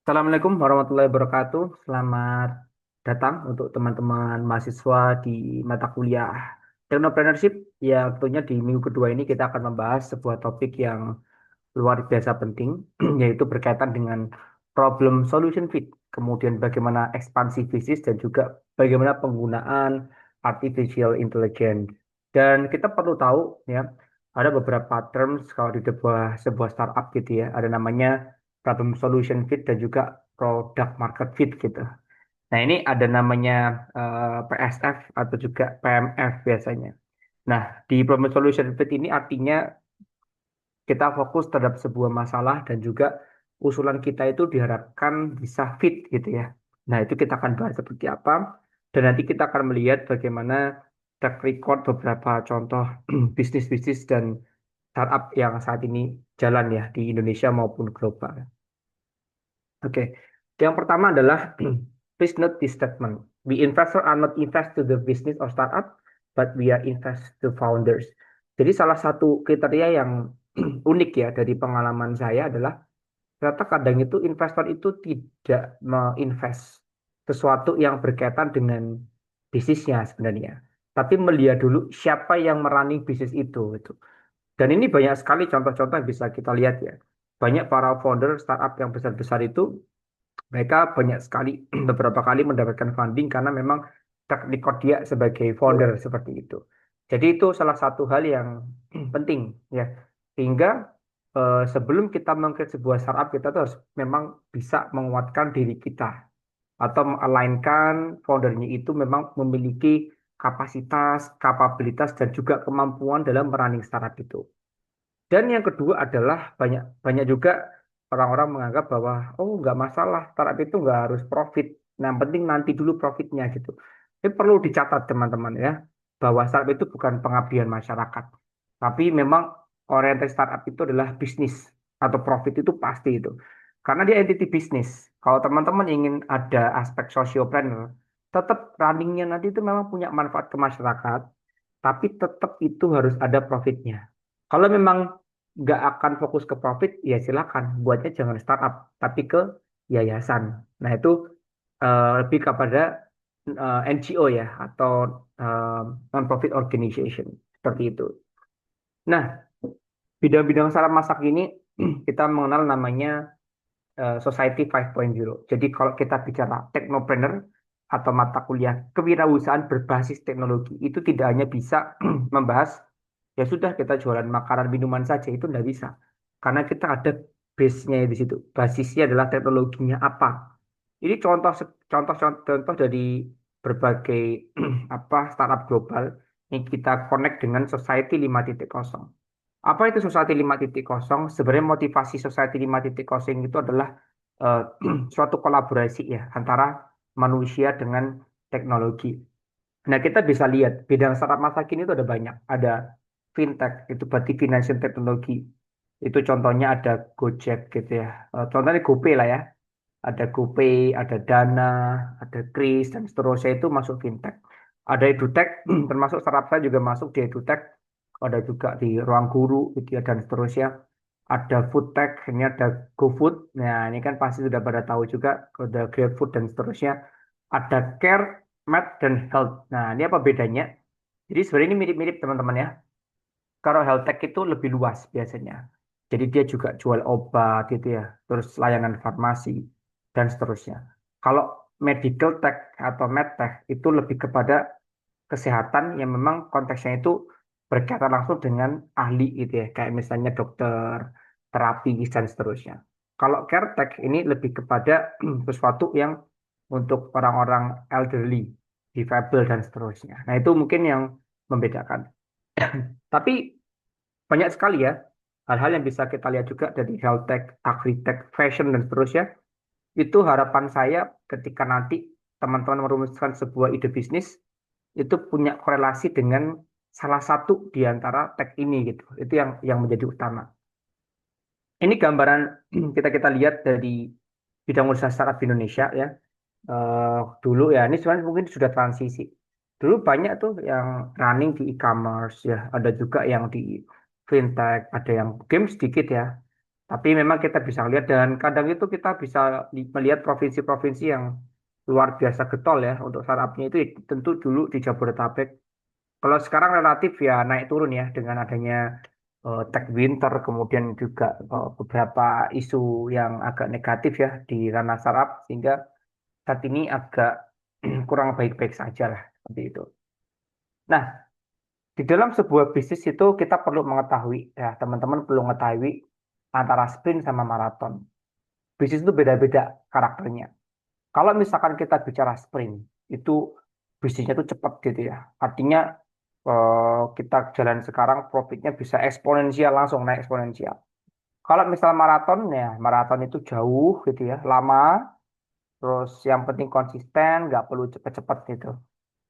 Assalamualaikum warahmatullahi wabarakatuh. Selamat datang untuk teman-teman mahasiswa di mata kuliah Technopreneurship. Ya, tentunya di minggu kedua ini kita akan membahas sebuah topik yang luar biasa penting, yaitu berkaitan dengan problem solution fit, kemudian bagaimana ekspansi bisnis dan juga bagaimana penggunaan artificial intelligence. Dan kita perlu tahu ya, ada beberapa terms kalau di sebuah startup gitu ya, ada namanya problem solution fit dan juga product market fit gitu. Nah, ini ada namanya PSF atau juga PMF biasanya. Nah, di problem solution fit ini artinya kita fokus terhadap sebuah masalah dan juga usulan kita itu diharapkan bisa fit gitu ya. Nah, itu kita akan bahas seperti apa dan nanti kita akan melihat bagaimana track record beberapa contoh bisnis-bisnis dan startup yang saat ini jalan ya di Indonesia maupun global. Oke, yang pertama adalah please note this statement. We investor are not invest to the business or startup, but we are invest to founders. Jadi salah satu kriteria yang unik ya dari pengalaman saya adalah ternyata kadang itu investor itu tidak menginvest sesuatu yang berkaitan dengan bisnisnya sebenarnya, tapi melihat dulu siapa yang merunning bisnis itu. Dan ini banyak sekali contoh-contoh yang bisa kita lihat ya. Banyak para founder startup yang besar-besar itu mereka banyak sekali beberapa kali mendapatkan funding karena memang track record dia sebagai founder seperti itu. Jadi itu salah satu hal yang penting ya. Sehingga sebelum kita mengkreat sebuah startup kita tuh harus memang bisa menguatkan diri kita atau mengalinkan foundernya itu memang memiliki kapasitas, kapabilitas dan juga kemampuan dalam running startup itu. Dan yang kedua adalah banyak banyak juga orang-orang menganggap bahwa oh nggak masalah startup itu nggak harus profit. Nah, yang penting nanti dulu profitnya gitu. Ini perlu dicatat teman-teman ya bahwa startup itu bukan pengabdian masyarakat, tapi memang orientasi startup itu adalah bisnis atau profit itu pasti itu. Karena dia entity bisnis. Kalau teman-teman ingin ada aspek sociopreneur, tetap runningnya nanti itu memang punya manfaat ke masyarakat, tapi tetap itu harus ada profitnya. Kalau memang nggak akan fokus ke profit, ya silakan buatnya jangan startup, tapi ke yayasan. Nah itu lebih kepada NGO ya atau non-profit organization seperti itu. Nah, bidang-bidang saran masak ini kita mengenal namanya Society 5.0. Jadi kalau kita bicara teknopreneur atau mata kuliah kewirausahaan berbasis teknologi itu tidak hanya bisa membahas ya sudah kita jualan makanan minuman saja itu tidak bisa karena kita ada base-nya di situ. Basisnya adalah teknologinya apa. Ini contoh dari berbagai apa startup global yang kita connect dengan Society 5.0. Apa itu Society 5.0? Sebenarnya motivasi Society 5.0 itu adalah eh, suatu kolaborasi ya antara manusia dengan teknologi. Nah, kita bisa lihat bidang startup masa kini itu ada banyak. Ada fintech, itu berarti financial technology. Itu contohnya ada Gojek gitu ya. Contohnya GoPay lah ya. Ada GoPay, ada Dana, ada Kris, dan seterusnya itu masuk fintech. Ada EduTech, termasuk startup saya juga masuk di EduTech. Ada juga di Ruang Guru gitu ya, dan seterusnya. Ada FoodTech, ini ada GoFood. Nah, ini kan pasti sudah pada tahu juga. Ada GrabFood dan seterusnya. Ada Care, Med, dan Health. Nah, ini apa bedanya? Jadi sebenarnya ini mirip-mirip teman-teman ya. Kalau health tech itu lebih luas biasanya. Jadi dia juga jual obat gitu ya, terus layanan farmasi dan seterusnya. Kalau medical tech atau medtech itu lebih kepada kesehatan yang memang konteksnya itu berkaitan langsung dengan ahli gitu ya, kayak misalnya dokter, terapis dan seterusnya. Kalau care tech ini lebih kepada sesuatu yang untuk orang-orang elderly, difabel dan seterusnya. Nah, itu mungkin yang membedakan. Tapi banyak sekali ya hal-hal yang bisa kita lihat juga dari health tech, agri-tech, fashion dan seterusnya. Itu harapan saya ketika nanti teman-teman merumuskan sebuah ide bisnis itu punya korelasi dengan salah satu di antara tech ini gitu. Itu yang menjadi utama. Ini gambaran kita kita lihat dari bidang usaha startup di Indonesia ya. Dulu ya ini sebenarnya mungkin sudah transisi. Dulu banyak tuh yang running di e-commerce ya, ada juga yang di fintech, ada yang game sedikit ya. Tapi memang kita bisa lihat dan kadang itu kita bisa melihat provinsi-provinsi yang luar biasa getol ya untuk startupnya itu ya, tentu dulu di Jabodetabek. Kalau sekarang relatif ya naik turun ya dengan adanya tech winter, kemudian juga beberapa isu yang agak negatif ya di ranah startup, sehingga saat ini agak kurang baik-baik saja lah seperti itu. Nah, di dalam sebuah bisnis itu kita perlu mengetahui ya teman-teman perlu mengetahui antara sprint sama maraton. Bisnis itu beda-beda karakternya. Kalau misalkan kita bicara sprint, itu bisnisnya itu cepat gitu ya. Artinya kita jalan sekarang profitnya bisa eksponensial langsung naik eksponensial. Kalau misal maraton ya maraton itu jauh gitu ya, lama, terus yang penting konsisten, nggak perlu cepet-cepet gitu.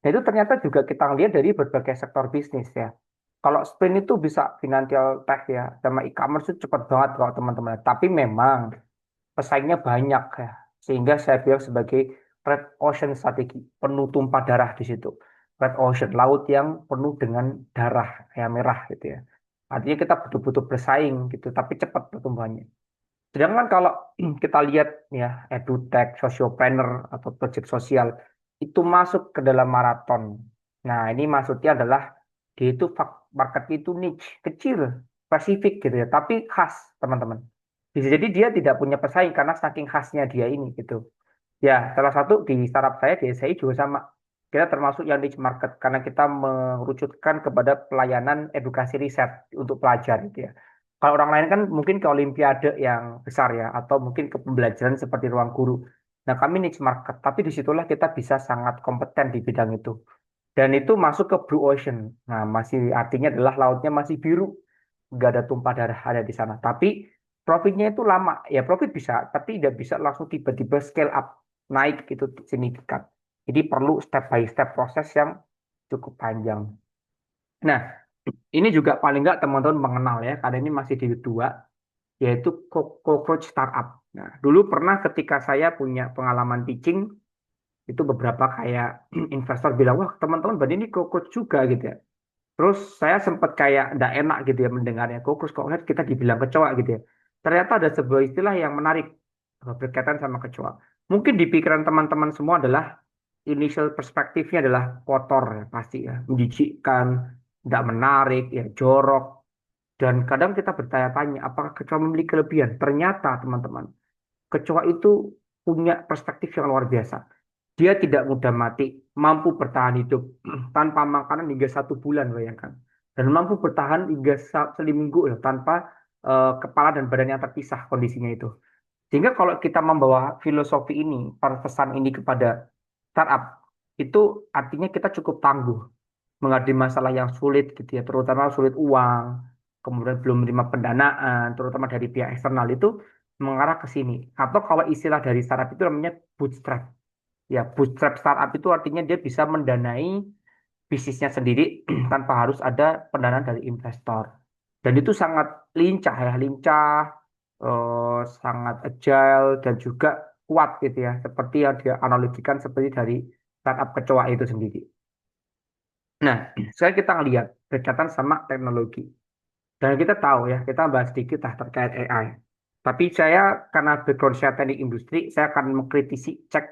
Dan itu ternyata juga kita lihat dari berbagai sektor bisnis ya. Kalau sprint itu bisa financial tech ya, sama e-commerce itu cepat banget kalau teman-teman. Tapi memang pesaingnya banyak ya, sehingga saya bilang sebagai red ocean strategi, penuh tumpah darah di situ. Red ocean, laut yang penuh dengan darah kayak merah gitu ya. Artinya kita betul-betul bersaing gitu, tapi cepat pertumbuhannya. Sedangkan kalau kita lihat ya edutech, sociopreneur atau proyek sosial itu masuk ke dalam maraton. Nah, ini maksudnya adalah dia itu marketnya itu niche, kecil, spesifik gitu ya, tapi khas, teman-teman. Bisa jadi dia tidak punya pesaing karena saking khasnya dia ini gitu. Ya, salah satu di startup saya di SCI juga sama. Kita termasuk yang niche market karena kita merucutkan kepada pelayanan edukasi riset untuk pelajar gitu ya. Kalau orang lain kan mungkin ke olimpiade yang besar ya, atau mungkin ke pembelajaran seperti ruang guru. Nah, kami niche market, tapi disitulah kita bisa sangat kompeten di bidang itu. Dan itu masuk ke blue ocean. Nah, masih artinya adalah lautnya masih biru, nggak ada tumpah darah ada di sana. Tapi profitnya itu lama. Ya profit bisa, tapi tidak bisa langsung tiba-tiba scale up, naik itu signifikan. Jadi perlu step by step proses yang cukup panjang. Nah, ini juga paling nggak teman-teman mengenal ya, karena ini masih di dua, yaitu cockroach startup. Nah, dulu pernah ketika saya punya pengalaman pitching, itu beberapa kayak investor bilang, wah teman-teman berarti ini cockroach juga gitu ya. Terus saya sempat kayak nggak enak gitu ya mendengarnya. Kok lihat kita dibilang kecoa gitu ya. Ternyata ada sebuah istilah yang menarik berkaitan sama kecoa. Mungkin di pikiran teman-teman semua adalah initial perspektifnya adalah kotor ya pasti ya, menjijikkan, nggak menarik, ya jorok. Dan kadang kita bertanya-tanya apakah kecoa memiliki kelebihan? Ternyata teman-teman, kecoa itu punya perspektif yang luar biasa. Dia tidak mudah mati, mampu bertahan hidup tanpa makanan hingga 1 bulan, bayangkan. Dan mampu bertahan hingga seminggu ya, tanpa kepala dan badan yang terpisah kondisinya itu. Sehingga kalau kita membawa filosofi ini, pesan ini kepada startup, itu artinya kita cukup tangguh menghadapi masalah yang sulit gitu ya, terutama sulit uang, kemudian belum menerima pendanaan, terutama dari pihak eksternal itu mengarah ke sini. Atau kalau istilah dari startup itu namanya bootstrap. Ya, bootstrap startup itu artinya dia bisa mendanai bisnisnya sendiri tanpa harus ada pendanaan dari investor. Dan itu sangat lincah ya, lincah, sangat agile dan juga kuat gitu ya, seperti yang dia analogikan seperti dari startup kecoa itu sendiri. Nah, sekarang kita ngelihat berkaitan sama teknologi. Dan kita tahu ya, kita bahas sedikit lah terkait AI. Tapi saya, karena background saya teknik industri, saya akan mengkritisi cek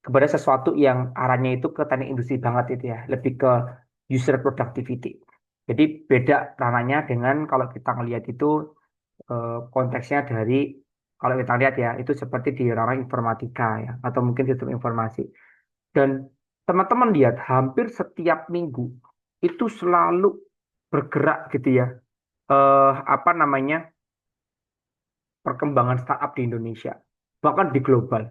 kepada sesuatu yang arahnya itu ke teknik industri banget itu ya. Lebih ke user productivity. Jadi beda ranahnya dengan kalau kita ngelihat itu konteksnya dari, kalau kita lihat ya, itu seperti di ranah informatika ya. Atau mungkin sistem informasi. Dan teman-teman lihat hampir setiap minggu itu selalu bergerak gitu ya. Apa namanya perkembangan startup di Indonesia, bahkan di global.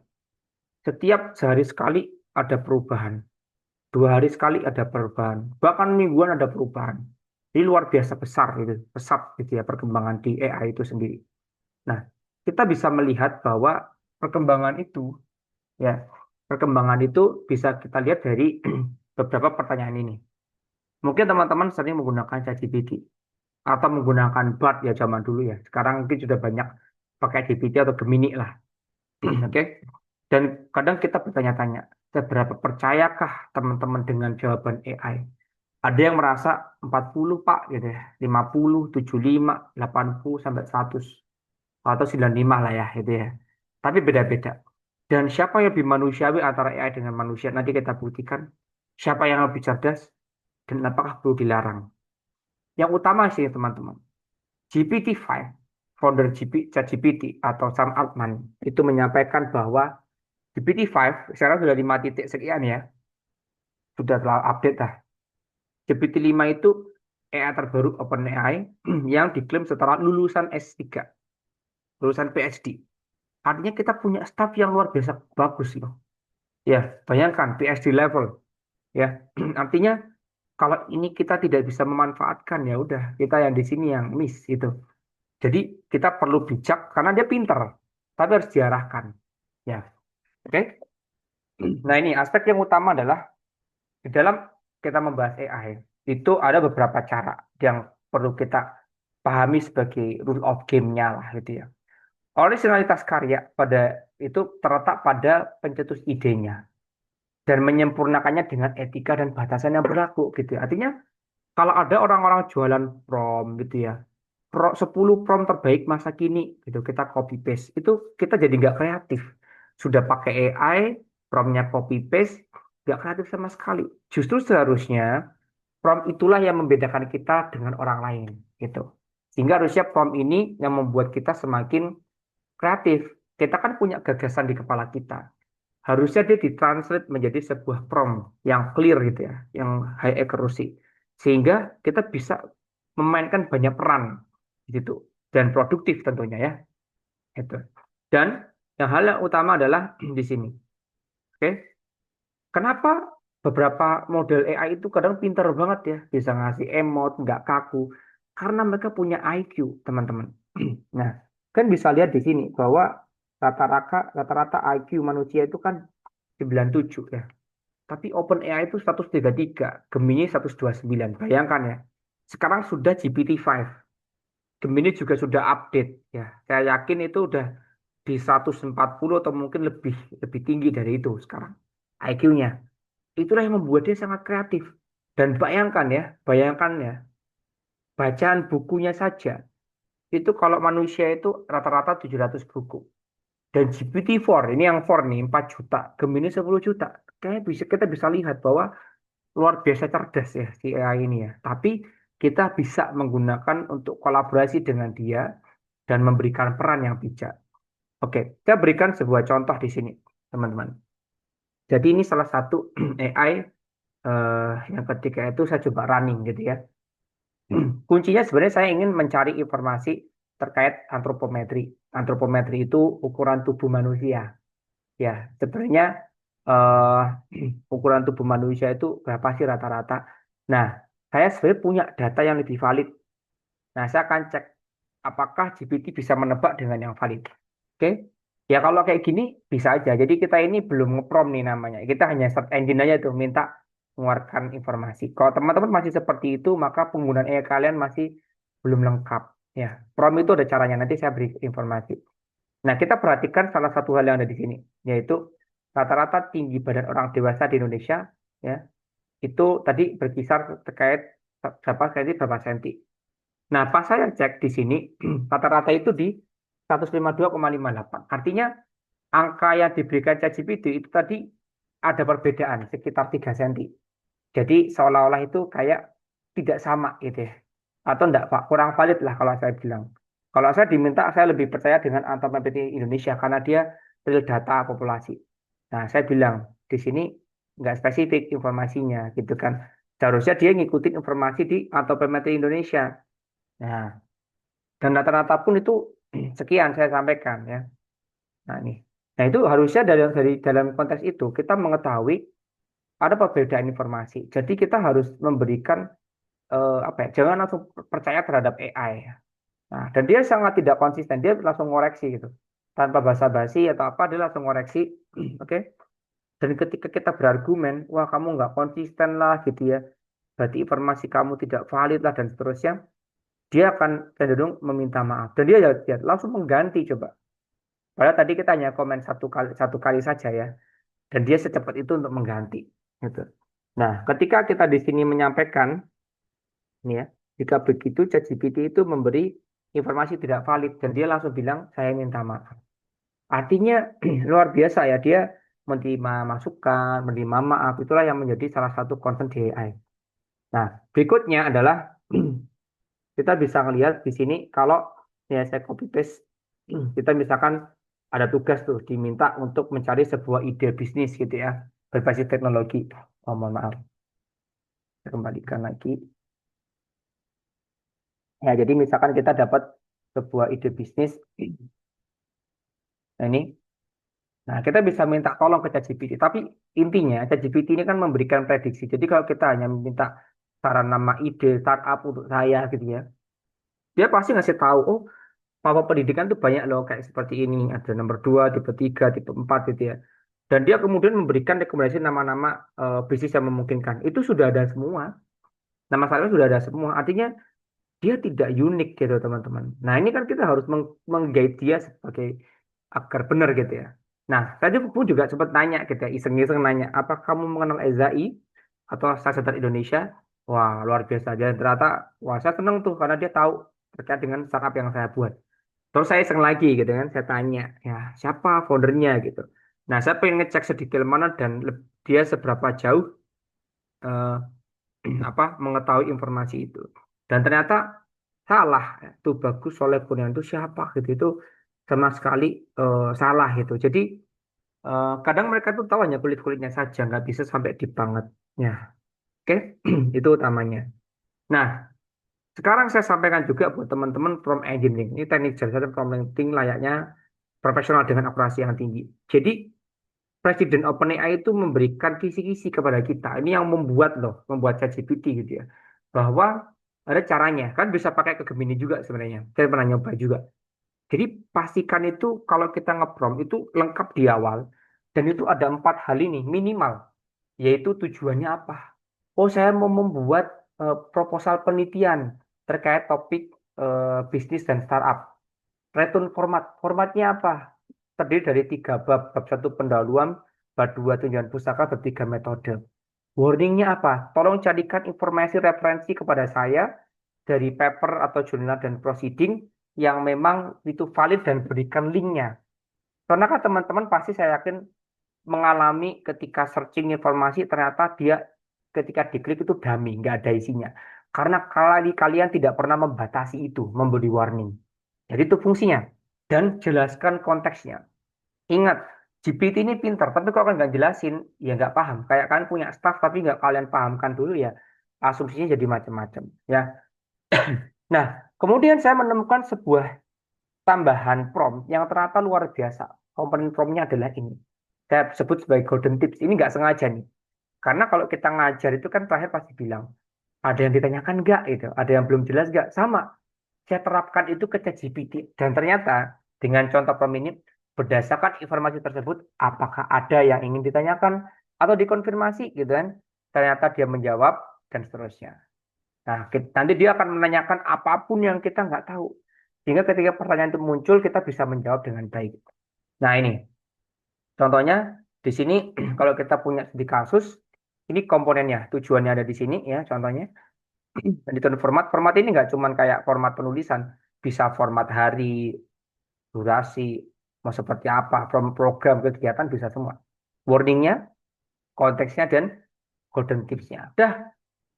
Setiap sehari sekali ada perubahan, 2 hari sekali ada perubahan, bahkan mingguan ada perubahan. Ini luar biasa besar gitu, pesat gitu ya perkembangan di AI itu sendiri. Nah, kita bisa melihat bahwa perkembangan itu ya, perkembangan itu bisa kita lihat dari beberapa pertanyaan ini. Mungkin teman-teman sering menggunakan ChatGPT atau menggunakan Bard ya zaman dulu ya. Sekarang mungkin sudah banyak pakai GPT atau Gemini lah. Oke. Dan kadang kita bertanya-tanya, seberapa percayakah teman-teman dengan jawaban AI? Ada yang merasa 40 Pak gitu ya, 50, 75, 80 sampai 100. atau 95 lah ya itu ya. Tapi beda-beda. Dan siapa yang lebih manusiawi antara AI dengan manusia nanti kita buktikan siapa yang lebih cerdas dan apakah perlu dilarang. Yang utama sih teman-teman, GPT-5, founder ChatGPT atau Sam Altman itu menyampaikan bahwa GPT-5 sekarang sudah 5 titik sekian ya, sudah telah update lah. GPT-5 itu AI terbaru OpenAI yang diklaim setelah lulusan S3, lulusan PhD. Artinya kita punya staff yang luar biasa bagus loh. Ya, bayangkan PhD level ya. Artinya kalau ini kita tidak bisa memanfaatkan ya udah kita yang di sini yang miss itu. Jadi kita perlu bijak karena dia pinter, tapi harus diarahkan. Ya, oke. Nah ini aspek yang utama adalah di dalam kita membahas AI itu ada beberapa cara yang perlu kita pahami sebagai rule of game-nya lah gitu ya. Originalitas karya pada itu terletak pada pencetus idenya dan menyempurnakannya dengan etika dan batasan yang berlaku gitu ya. Artinya kalau ada orang-orang jualan prom gitu ya, 10 prom terbaik masa kini gitu kita copy paste itu kita jadi nggak kreatif. Sudah pakai AI, promnya copy paste, nggak kreatif sama sekali. Justru seharusnya prom itulah yang membedakan kita dengan orang lain gitu. Sehingga harusnya prom ini yang membuat kita semakin kreatif. Kita kan punya gagasan di kepala kita. Harusnya dia ditranslate menjadi sebuah prompt yang clear gitu ya, yang high accuracy. Sehingga kita bisa memainkan banyak peran di situ dan produktif tentunya ya. Itu. Dan yang hal yang utama adalah di sini. Oke, kenapa beberapa model AI itu kadang pinter banget ya, bisa ngasih emot, nggak kaku, karena mereka punya IQ, teman-teman. Nah, kan bisa lihat di sini bahwa rata-rata IQ manusia itu kan 97 ya. Tapi OpenAI itu 133, Gemini 129. Bayangkan ya. Sekarang sudah GPT-5. Gemini juga sudah update ya. Saya yakin itu udah di 140 atau mungkin lebih lebih tinggi dari itu sekarang IQ-nya. Itulah yang membuat dia sangat kreatif. Dan bayangkan ya, bacaan bukunya saja itu kalau manusia itu rata-rata 700 buku. Dan GPT-4, ini yang 4 nih, 4 juta, Gemini 10 juta. Kayaknya kita bisa lihat bahwa luar biasa cerdas ya si AI ini ya. Tapi kita bisa menggunakan untuk kolaborasi dengan dia dan memberikan peran yang bijak. Oke, saya berikan sebuah contoh di sini, teman-teman. Jadi ini salah satu AI yang ketika itu saya coba running gitu ya. Kuncinya sebenarnya saya ingin mencari informasi terkait antropometri. Antropometri itu ukuran tubuh manusia. Ya, sebenarnya eh, ukuran tubuh manusia itu berapa sih rata-rata? Nah, saya sebenarnya punya data yang lebih valid. Nah, saya akan cek apakah GPT bisa menebak dengan yang valid. Oke? Ya kalau kayak gini bisa aja. Jadi kita ini belum ngeprom nih namanya. Kita hanya search engine aja tuh minta mengeluarkan informasi. Kalau teman-teman masih seperti itu, maka penggunaan AI kalian masih belum lengkap. Ya, prom itu ada caranya. Nanti saya beri informasi. Nah, kita perhatikan salah satu hal yang ada di sini, yaitu rata-rata tinggi badan orang dewasa di Indonesia, ya, itu tadi berkisar terkait berapa senti. Nah, pas saya cek di sini, rata-rata itu di 152,58. Artinya, angka yang diberikan ChatGPT itu tadi ada perbedaan sekitar 3 senti. Jadi, seolah-olah itu kayak tidak sama gitu ya. Atau enggak, Pak, kurang valid lah kalau saya bilang. Kalau saya diminta, saya lebih percaya dengan Anthropic Indonesia karena dia real data populasi. Nah, saya bilang di sini nggak spesifik informasinya gitu kan. Seharusnya dia ngikutin informasi di Anthropic Indonesia. Nah, dan rata-rata pun itu sekian saya sampaikan ya. Nah, ini. Nah, itu harusnya dari dalam konteks itu kita mengetahui ada perbedaan informasi. Jadi kita harus memberikan apa ya? Jangan langsung percaya terhadap AI. Nah, dan dia sangat tidak konsisten. Dia langsung ngoreksi gitu. Tanpa basa-basi atau apa, dia langsung ngoreksi. Oke. Dan ketika kita berargumen, wah kamu nggak konsisten lah gitu ya. Berarti informasi kamu tidak valid lah dan seterusnya. Dia akan cenderung meminta maaf. Dan dia langsung mengganti coba. Padahal tadi kita hanya komen satu kali saja ya. Dan dia secepat itu untuk mengganti. Gitu. Nah, ketika kita di sini menyampaikan, ini ya, jika begitu ChatGPT itu memberi informasi tidak valid dan dia langsung bilang saya minta maaf. Artinya luar biasa ya dia menerima masukan, menerima maaf itulah yang menjadi salah satu concern di AI. Nah, berikutnya adalah kita bisa melihat di sini kalau ya saya copy paste kita misalkan ada tugas tuh diminta untuk mencari sebuah ide bisnis gitu ya berbasis teknologi. Oh, mohon maaf, saya kembalikan lagi. Ya, jadi misalkan kita dapat sebuah ide bisnis, nah ini, nah kita bisa minta tolong ke ChatGPT. Tapi intinya ChatGPT ini kan memberikan prediksi. Jadi kalau kita hanya minta saran nama ide startup untuk saya gitu ya, dia pasti ngasih tahu, oh Papa pendidikan tuh banyak loh kayak seperti ini. Ada nomor 2, tipe 3, tipe 4 gitu ya. Dan dia kemudian memberikan rekomendasi nama-nama bisnis yang memungkinkan. Itu sudah ada semua. Nama saya sudah ada semua. Artinya dia tidak unik gitu teman-teman. Nah ini kan kita harus meng-guide dia sebagai agar benar gitu ya. Nah saya pun juga sempat nanya gitu ya, iseng-iseng nanya, apa kamu mengenal Ezai atau Sasaran Indonesia? Wah luar biasa. Dan ternyata, wah saya seneng tuh karena dia tahu terkait dengan startup yang saya buat. Terus saya iseng lagi gitu kan, saya tanya, ya siapa foundernya gitu. Nah, saya pengen ngecek sedetail mana dan dia seberapa jauh eh, apa mengetahui informasi itu. Dan ternyata salah, itu Bagus Soleh Kurniawan itu siapa gitu itu sama sekali salah gitu. Jadi kadang mereka tuh tahu hanya kulit-kulitnya saja, nggak bisa sampai di bangetnya. Oke, itu utamanya. Nah, sekarang saya sampaikan juga buat teman-teman prompt engineering. Ini teknik jasa dan prompt engineering layaknya profesional dengan akurasi yang tinggi. Jadi Presiden OpenAI itu memberikan kisi-kisi kepada kita. Ini yang membuat loh, membuat ChatGPT gitu ya. Bahwa ada caranya, kan bisa pakai ke Gemini juga sebenarnya. Saya pernah nyoba juga. Jadi pastikan itu kalau kita nge-prompt itu lengkap di awal. Dan itu ada 4 hal ini minimal. Yaitu tujuannya apa. Oh saya mau membuat proposal penelitian terkait topik bisnis dan startup. Return format. Formatnya apa? Terdiri dari 3 bab. Bab 1 pendahuluan, bab 2 tunjangan pustaka, bab 3 metode. Warningnya apa? Tolong carikan informasi referensi kepada saya dari paper atau jurnal dan proceeding yang memang itu valid dan berikan linknya. Karena kan teman-teman pasti saya yakin mengalami ketika searching informasi ternyata dia ketika diklik itu dummy, nggak ada isinya. Karena kalian tidak pernah membatasi itu, memberi warning. Jadi itu fungsinya. Dan jelaskan konteksnya. Ingat, GPT ini pintar, tapi kalau kalian nggak jelasin, ya nggak paham. Kayak kalian punya staff, tapi nggak kalian pahamkan dulu ya, asumsinya jadi macam-macam. Ya. Nah, kemudian saya menemukan sebuah tambahan prompt yang ternyata luar biasa. Komponen promptnya adalah ini. Saya sebut sebagai golden tips. Ini nggak sengaja nih. Karena kalau kita ngajar itu kan terakhir pasti bilang, ada yang ditanyakan nggak itu, ada yang belum jelas nggak, sama. Saya terapkan itu ke ChatGPT dan ternyata dengan contoh per menit berdasarkan informasi tersebut apakah ada yang ingin ditanyakan atau dikonfirmasi gitu kan ternyata dia menjawab dan seterusnya. Nah nanti dia akan menanyakan apapun yang kita nggak tahu sehingga ketika pertanyaan itu muncul kita bisa menjawab dengan baik. Nah ini contohnya di sini kalau kita punya di kasus ini komponennya tujuannya ada di sini ya contohnya. Dan di format ini nggak cuman kayak format penulisan, bisa format hari, durasi, mau seperti apa, program kegiatan bisa semua. Warningnya, konteksnya, dan golden tipsnya. Dah,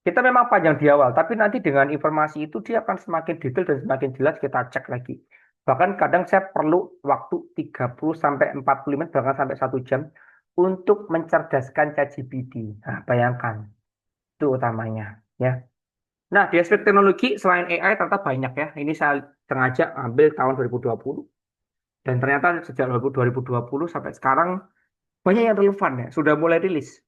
kita memang panjang di awal, tapi nanti dengan informasi itu dia akan semakin detail dan semakin jelas kita cek lagi. Bahkan kadang saya perlu waktu 30 sampai 40 menit, bahkan sampai 1 jam untuk mencerdaskan ChatGPT. Nah, bayangkan, itu utamanya. Ya. Nah, di aspek teknologi selain AI ternyata banyak ya. Ini saya sengaja ambil tahun 2020 dan ternyata sejak 2020 sampai sekarang banyak yang relevan ya. Sudah mulai rilis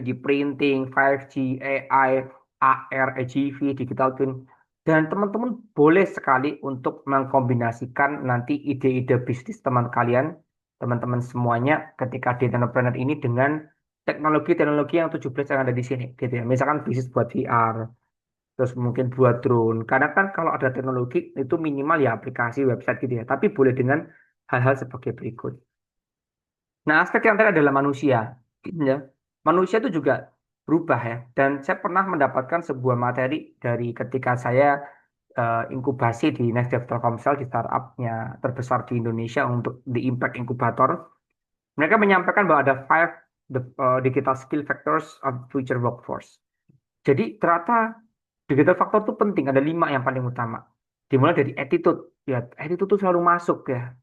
di printing, 5G, AI, AR, AGV, digital twin. Dan teman-teman boleh sekali untuk mengkombinasikan nanti ide-ide bisnis teman kalian, teman-teman semuanya ketika di entrepreneur ini dengan teknologi-teknologi yang 17 yang ada di sini gitu ya. Misalkan bisnis buat VR, terus mungkin buat drone. Karena kan kalau ada teknologi itu minimal ya aplikasi website gitu ya. Tapi boleh dengan hal-hal sebagai berikut. Nah, aspek yang terakhir adalah manusia. Ya. Manusia itu juga berubah ya. Dan saya pernah mendapatkan sebuah materi dari ketika saya inkubasi di Nasdaq Telkomsel di startupnya terbesar di Indonesia untuk The Impact Incubator. Mereka menyampaikan bahwa ada digital skill factors of future workforce. Jadi ternyata digital factor itu penting, ada 5 yang paling utama. Dimulai dari attitude, ya attitude itu selalu masuk ya.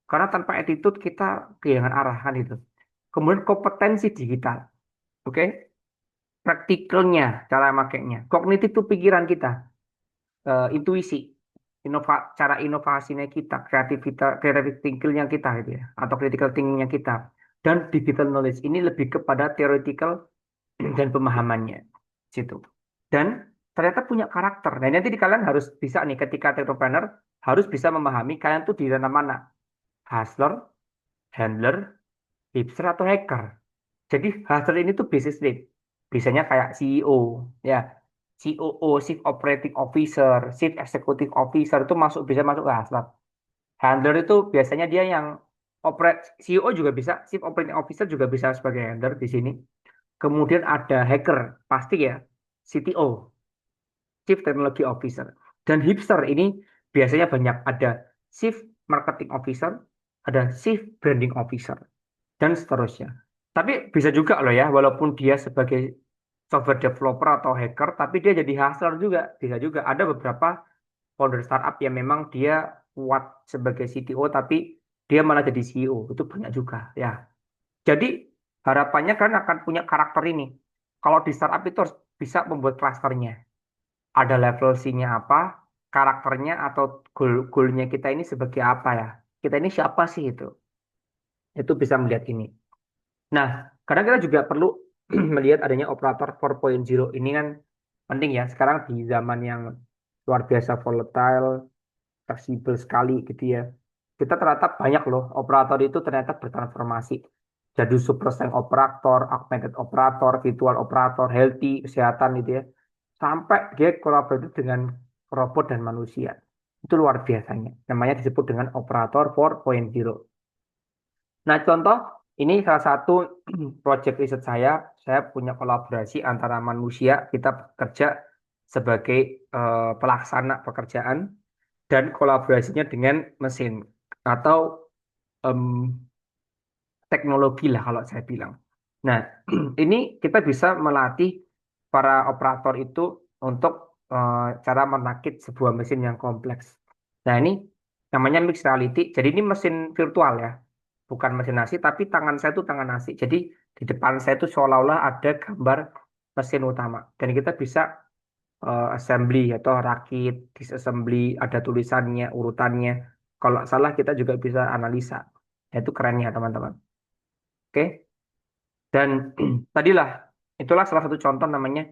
Karena tanpa attitude kita kehilangan arahan itu. Kemudian kompetensi digital, oke? Praktikalnya, cara makainya. Kognitif itu pikiran kita, intuisi, cara inovasinya kita, creative thinkingnya kita gitu ya, atau critical thinkingnya kita. Dan digital knowledge ini lebih kepada theoretical dan pemahamannya situ. Dan ternyata punya karakter. Nah, nanti di kalian harus bisa nih ketika entrepreneur harus bisa memahami kalian tuh di ranah mana. Hustler, handler, hipster atau hacker. Jadi hustler ini tuh business lead. Biasanya kayak CEO ya. COO, Chief Operating Officer, Chief Executive Officer itu bisa masuk ke hustler. Handler itu biasanya dia yang CEO juga bisa, Chief Operating Officer juga bisa sebagai handler di sini. Kemudian ada hacker, pasti ya, CTO, Chief Technology Officer. Dan hipster ini biasanya banyak, ada Chief Marketing Officer, ada Chief Branding Officer, dan seterusnya. Tapi bisa juga loh ya, walaupun dia sebagai software developer atau hacker, tapi dia jadi hustler juga. Bisa juga. Ada beberapa founder startup yang memang dia kuat sebagai CTO, tapi dia malah jadi CEO. Itu banyak juga ya. Jadi harapannya kan akan punya karakter ini. Kalau di startup itu harus bisa membuat klasternya. Ada level C-nya apa, karakternya atau goal-goalnya kita ini sebagai apa ya. Kita ini siapa sih itu? Itu bisa melihat ini. Nah, kadang kita juga perlu melihat adanya operator 4.0 ini kan penting ya. Sekarang di zaman yang luar biasa volatile, fleksibel sekali gitu ya. Kita ternyata banyak loh operator itu ternyata bertransformasi. Jadi super science operator, augmented operator, virtual operator, healthy, kesehatan gitu ya. Sampai dia kolaboratif dengan robot dan manusia. Itu luar biasanya. Namanya disebut dengan operator 4.0. Nah, contoh ini salah satu project riset saya. Saya punya kolaborasi antara manusia, kita bekerja sebagai pelaksana pekerjaan dan kolaborasinya dengan mesin atau em, teknologi lah kalau saya bilang. Nah, ini kita bisa melatih para operator itu untuk cara merakit sebuah mesin yang kompleks. Nah, ini namanya mixed reality. Jadi ini mesin virtual ya, bukan mesin nasi, tapi tangan saya itu tangan nasi. Jadi di depan saya itu seolah-olah ada gambar mesin utama. Dan kita bisa assembly atau rakit, disassembly, ada tulisannya, urutannya. Kalau salah kita juga bisa analisa. Nah, itu kerennya teman-teman. Oke. Dan tadilah itulah salah satu contoh namanya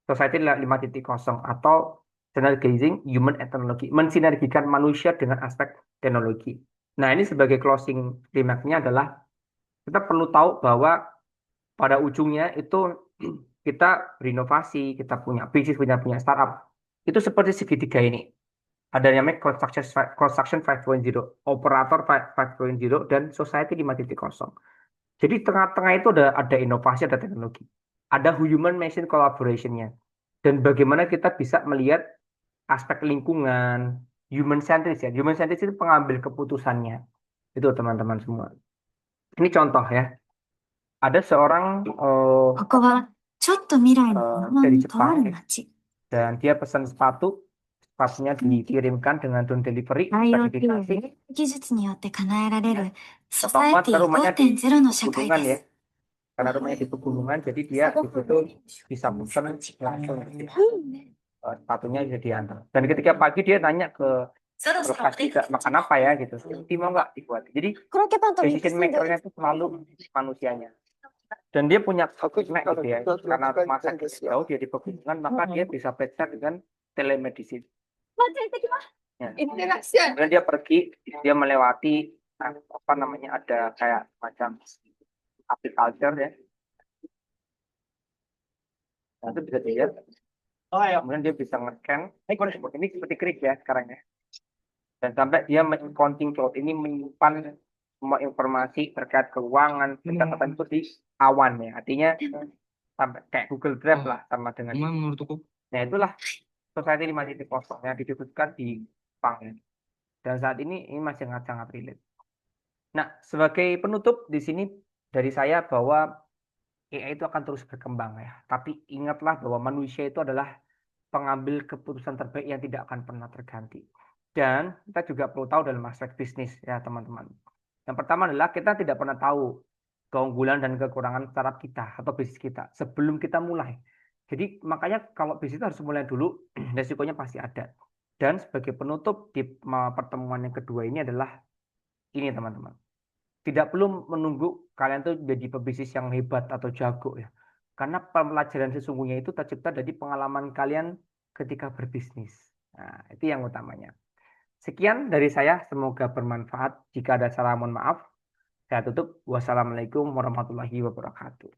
Society 5.0 atau Synergizing Human and Technology, mensinergikan manusia dengan aspek teknologi. Nah, ini sebagai closing remark-nya adalah kita perlu tahu bahwa pada ujungnya itu kita berinovasi, kita punya bisnis, punya startup. Itu seperti segitiga ini. Ada yang namanya construction 5.0, operator 5.0, dan society 5.0. Jadi tengah-tengah itu ada inovasi, ada teknologi. Ada human machine collaboration-nya. Dan bagaimana kita bisa melihat aspek lingkungan, human centris ya. Human centris itu pengambil keputusannya. Itu teman-teman semua. Ini contoh ya. Ada seorang ここはちょっと未来の日 dari 本とあ Jepang る ya. 街。 Dan dia pesan sepatu, sepatunya dikirimkan dengan drone delivery, IoT verifikasi. 技術によって叶えられるソサ Tepat エテ ke ィ rumahnya di 5.0の社会 pegunungan で ya. す。 Karena rumahnya di pegunungan, jadi dia di situ bisa pesan langsung sepatunya bisa diantar. Dan ketika pagi dia nanya ke そろそろお lokasi 出か nggak け。 makan apa ya gitu. Tim mau nggak dibuat. Jadi コロッケパンとミックス decision サンド makernya itu selalu manusianya. Dan dia punya snack gitu ya. Karena masak jauh dia di pegunungan, maka dia bisa periksa dengan telemedicine. 間違えてきます。 Ya. いってらっしゃい。 Kemudian dia pergi, dia melewati apa namanya ada kayak macam agriculture ya. Nah, itu bisa dilihat. Kemudian dia bisa nge-scan. Ini seperti krik ya sekarang ya. Dan sampai dia accounting cloud ini menyimpan semua informasi terkait keuangan, pencatatan itu di awan ya. Artinya sampai kayak Google Drive lah sama dengan. Nah itulah Society 5.0 yang didebutkan di Jepang ya. Dan saat ini masih sangat-sangat relate. Nah, sebagai penutup di sini dari saya bahwa AI itu akan terus berkembang ya. Tapi ingatlah bahwa manusia itu adalah pengambil keputusan terbaik yang tidak akan pernah terganti. Dan kita juga perlu tahu dalam aspek bisnis ya teman-teman. Yang pertama adalah kita tidak pernah tahu keunggulan dan kekurangan startup kita atau bisnis kita sebelum kita mulai. Jadi makanya kalau bisnis itu harus mulai dulu, resikonya pasti ada. Dan sebagai penutup di pertemuan yang kedua ini adalah ini teman-teman. Tidak perlu menunggu kalian tuh jadi pebisnis yang hebat atau jago ya. Karena pelajaran sesungguhnya itu tercipta dari pengalaman kalian ketika berbisnis. Nah, itu yang utamanya. Sekian dari saya, semoga bermanfaat. Jika ada salah, mohon maaf. Saya tutup. Wassalamualaikum warahmatullahi wabarakatuh.